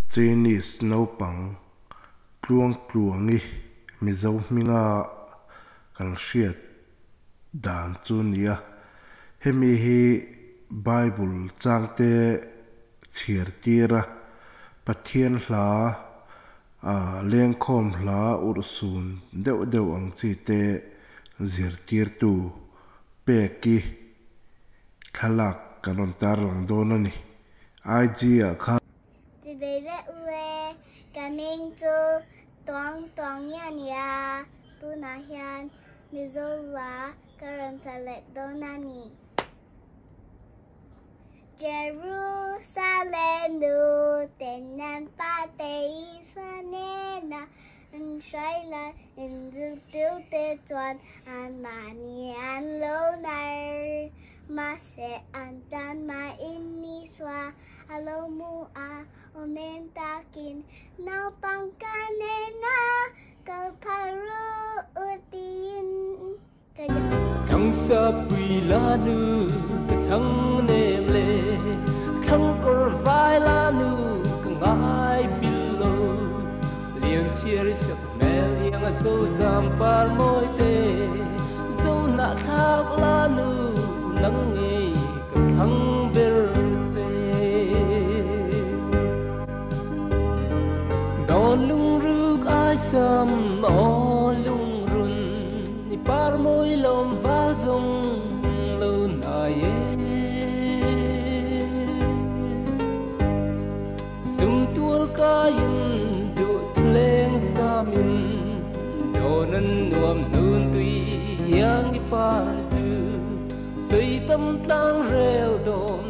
Chinese Naupang Tluangtluangi Mizo minga kan hriat dan chu nia hemi hi Bible changte ZIRTIR pathian hla lengkhawm hla ursun deuh ang chi te Zirtirtu Peki Thlalak kanon tar lang don ani IG kha coming to Tluangtluangi tunahian Mizo la karon salet donani Jerusalem nu tenan patei sanena Shaila in ZIRTU tuan an mani an lonar mase antan ma ini swa alomu omen takin naupang kanena kaparu utin thăng sa pui la nu thăng nem le thăng cor vai la nu ngai bilo liang chiar sap mel yang so zam par moi te zo na thak la nu nang nge thăng ber se don lung ruk ai sam o lung run ni par moi lom va zong lo na ye sum tuol ka yin du tleng sa min donan nuam nun tui yang ni par zu sui tâm tlang rel dom